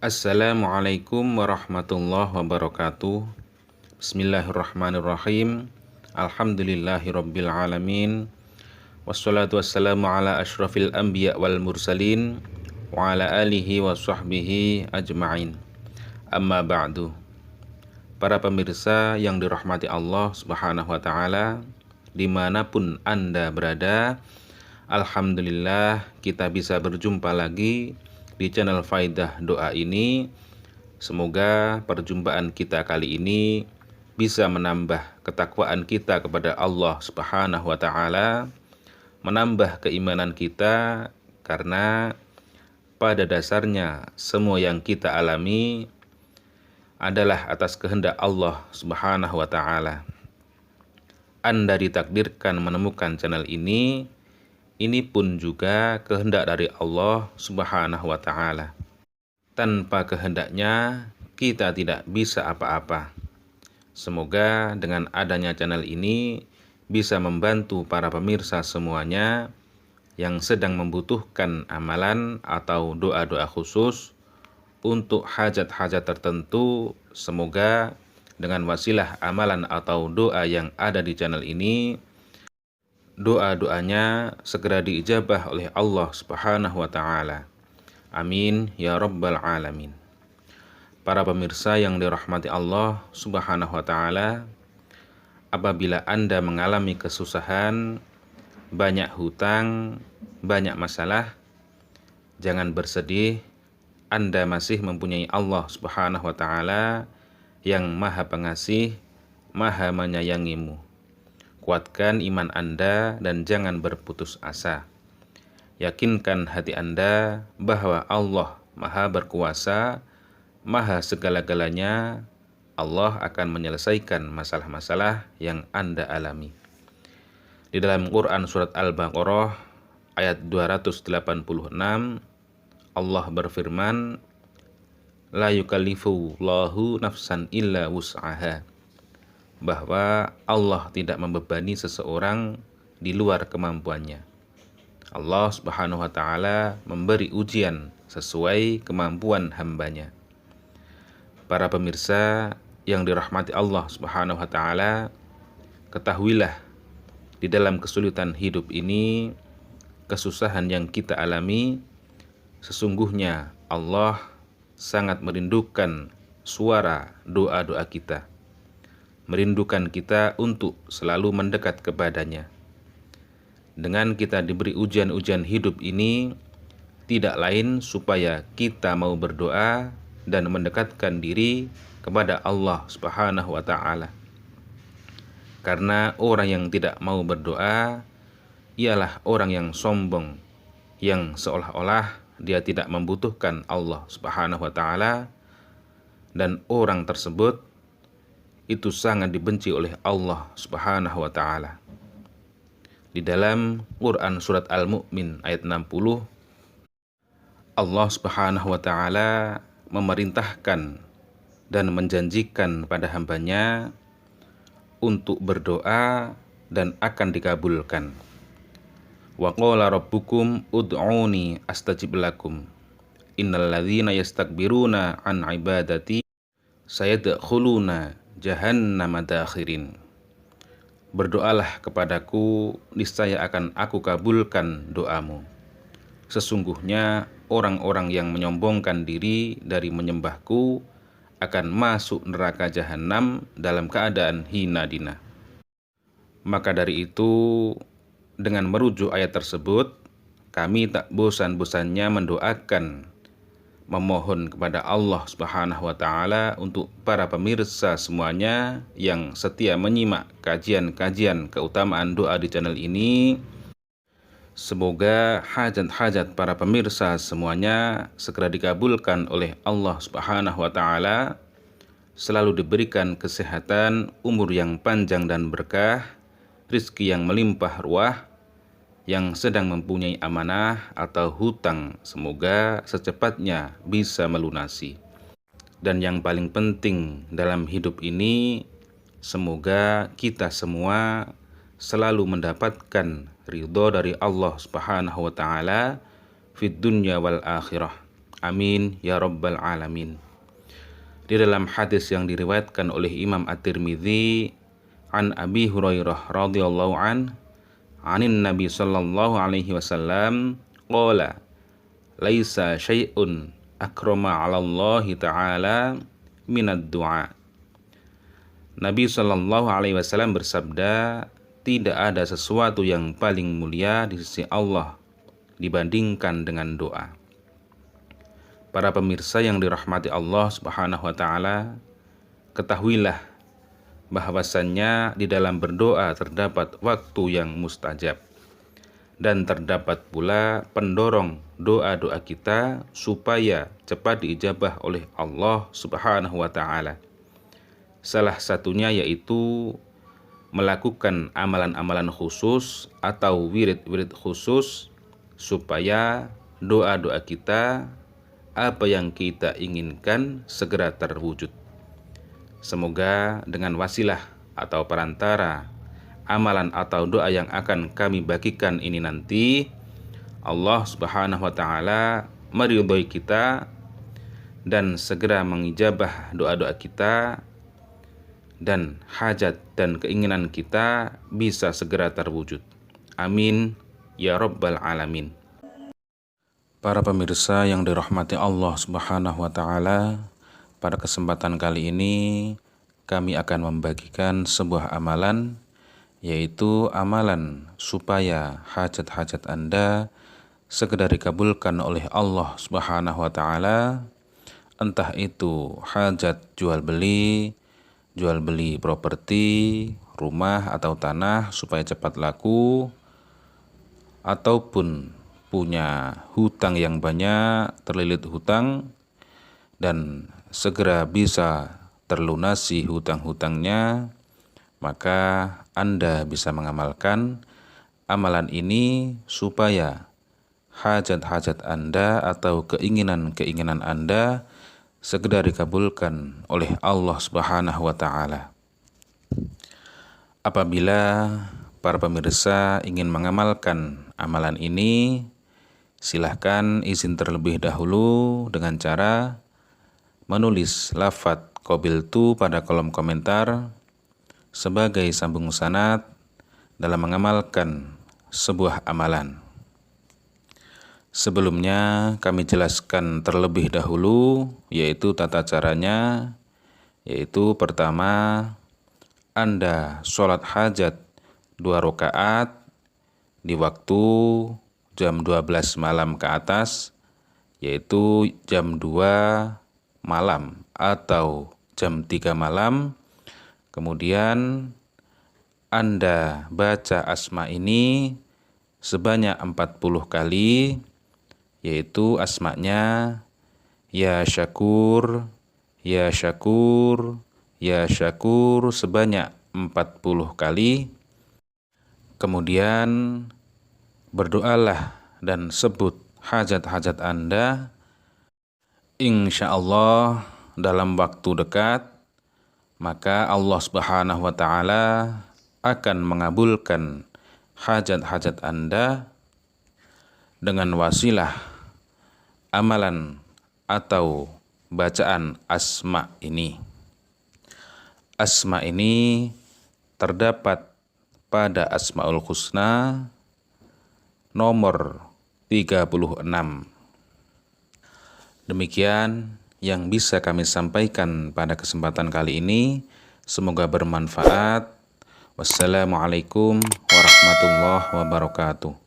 Assalamualaikum warahmatullahi wabarakatuh. Bismillahirrahmanirrahim. Alhamdulillahirabbil alamin. Wassalatu wassalamu ala asyrafil anbiya wal mursalin wa ala alihi wa sahbihi ajma'in. Amma ba'du. Para pemirsa yang dirahmati Allah Subhanahu wa taala, dimanapun Anda berada, alhamdulillah kita bisa berjumpa lagi di channel Faidah Doa ini. Semoga perjumpaan kita kali ini bisa menambah ketakwaan kita kepada Allah Subhanahu wa taala, menambah keimanan kita, karena pada dasarnya semua yang kita alami adalah atas kehendak Allah Subhanahu wa taala. Anda ditakdirkan menemukan channel ini pun juga kehendak dari Allah Subhanahu wa taala. Tanpa kehendaknya kita tidak bisa apa-apa. Semoga dengan adanya channel ini bisa membantu para pemirsa semuanya yang sedang membutuhkan amalan atau doa-doa khusus untuk hajat-hajat tertentu. Semoga dengan wasilah amalan atau doa yang ada di channel ini, doa-doanya segera diijabah oleh Allah Subhanahu wa taala. Amin ya rabbal alamin. Para pemirsa yang dirahmati Allah Subhanahu wa taala, apabila Anda mengalami kesusahan, banyak hutang, banyak masalah, jangan bersedih. Anda masih mempunyai Allah Subhanahu wa taala yang Maha Pengasih, Maha menyayangimu. Kuatkan iman Anda dan jangan berputus asa. Yakinkan hati Anda bahwa Allah Maha berkuasa, Maha segala-galanya. Allah akan menyelesaikan masalah-masalah yang Anda alami. Di dalam Quran surat Al-Baqarah ayat 286, Allah berfirman, la yukallifullahu nafsan illa wus'aha, bahwa Allah tidak membebani seseorang di luar kemampuannya. Allah Subhanahu wa taala memberi ujian sesuai kemampuan hambanya. Para pemirsa yang dirahmati Allah Subhanahu wa taala, ketahuilah di dalam kesulitan hidup ini, kesusahan yang kita alami, sesungguhnya Allah sangat merindukan suara doa-doa kita, merindukan kita untuk selalu mendekat kepadanya. Dengan kita diberi ujian-ujian hidup ini, tidak lain supaya kita mau berdoa dan mendekatkan diri kepada Allah Subhanahu wa taala. Karena orang yang tidak mau berdoa ialah orang yang sombong, yang seolah-olah dia tidak membutuhkan Allah Subhanahu wa taala, dan orang tersebut itu sangat dibenci oleh Allah Subhanahu wa taala. Di dalam Quran surat Al-Mu'min ayat 60, Allah Subhanahu wa taala memerintahkan dan menjanjikan pada hambanya untuk berdoa dan akan dikabulkan. Wa qala rabbukum ud'uni astajib lakum innal ladzina yastakbiruna an ibadati sayadkhuluna jahannama dakhirin. Berdoalah kepadaku, niscaya akan aku kabulkan doamu. Sesungguhnya orang-orang yang menyombongkan diri dari menyembahku akan masuk neraka jahanam dalam keadaan hina dina. Maka dari itu, dengan merujuk ayat tersebut, kami tak bosan-bosannya mendoakan, memohon kepada Allah Subhanahu wa taala untuk para pemirsa semuanya yang setia menyimak kajian-kajian keutamaan doa di channel ini. Semoga hajat-hajat para pemirsa semuanya segera dikabulkan oleh Allah Subhanahu wa taala, selalu diberikan kesehatan, umur yang panjang dan berkah, rizki yang melimpah ruah. Yang sedang mempunyai amanah atau hutang, semoga secepatnya bisa melunasi. Dan yang paling penting dalam hidup ini, semoga kita semua selalu mendapatkan ridho dari Allah Subhanahu wa taala fid dunya wal akhirah. Amin ya rabbal alamin. Di dalam hadis yang diriwayatkan oleh Imam At-Tirmidzi an Abi Hurairah radhiyallahu anin Nabi sallallahu alaihi wasallam qala laisa syai'un akrama 'ala Allah ta'ala minad du'a. Nabi sallallahu alaihi wasallam bersabda, tidak ada sesuatu yang paling mulia di sisi Allah dibandingkan dengan doa. Para pemirsa yang dirahmati Allah Subhanahu wa taala, ketahuilah bahwasannya di dalam berdoa terdapat waktu yang mustajab dan terdapat pula pendorong doa-doa kita supaya cepat diijabah oleh Allah Subhanahu wa taala. Salah satunya yaitu melakukan amalan-amalan khusus atau wirid-wirid khusus supaya doa-doa kita, apa yang kita inginkan segera terwujud. Semoga dengan wasilah atau perantara amalan atau doa yang akan kami bagikan ini nanti, Allah Subhanahu wa taala meridhoi kita dan segera mengijabah doa-doa kita, dan hajat dan keinginan kita bisa segera terwujud. Amin ya rabbal alamin. Para pemirsa yang dirahmati Allah Subhanahu wa taala, pada kesempatan kali ini kami akan membagikan sebuah amalan, yaitu amalan supaya hajat-hajat Anda segera dikabulkan oleh Allah Subhanahu wa taala, entah itu hajat jual beli properti, rumah atau tanah supaya cepat laku, ataupun punya hutang yang banyak, terlilit hutang dan segera bisa terlunasi hutang-hutangnya, maka Anda bisa mengamalkan amalan ini supaya hajat-hajat Anda atau keinginan-keinginan Anda segera dikabulkan oleh Allah Subhanahu wa taala. Apabila para pemirsa ingin mengamalkan amalan ini, silahkan izin terlebih dahulu dengan cara menulis lafadz qabiltu pada kolom komentar sebagai sambung sanad dalam mengamalkan sebuah amalan. Sebelumnya kami jelaskan terlebih dahulu, yaitu tata caranya, yaitu pertama, Anda sholat hajat 2 rakaat di waktu jam 12 malam ke atas, yaitu jam 2 malam atau jam 3 malam. Kemudian Anda baca asma ini sebanyak 40 kali, yaitu asmanya Ya Syakur, Ya Syakur, Ya Syakur sebanyak 40 kali. Kemudian berdoalah dan sebut hajat-hajat Anda. Insya Allah dalam waktu dekat, maka Allah Subhanahu wa taala akan mengabulkan hajat-hajat Anda dengan wasilah amalan atau bacaan asma ini. Asma ini terdapat pada Asmaul Husna nomor 36. Demikian yang bisa kami sampaikan pada kesempatan kali ini. Semoga bermanfaat. Wassalamualaikum warahmatullahi wabarakatuh.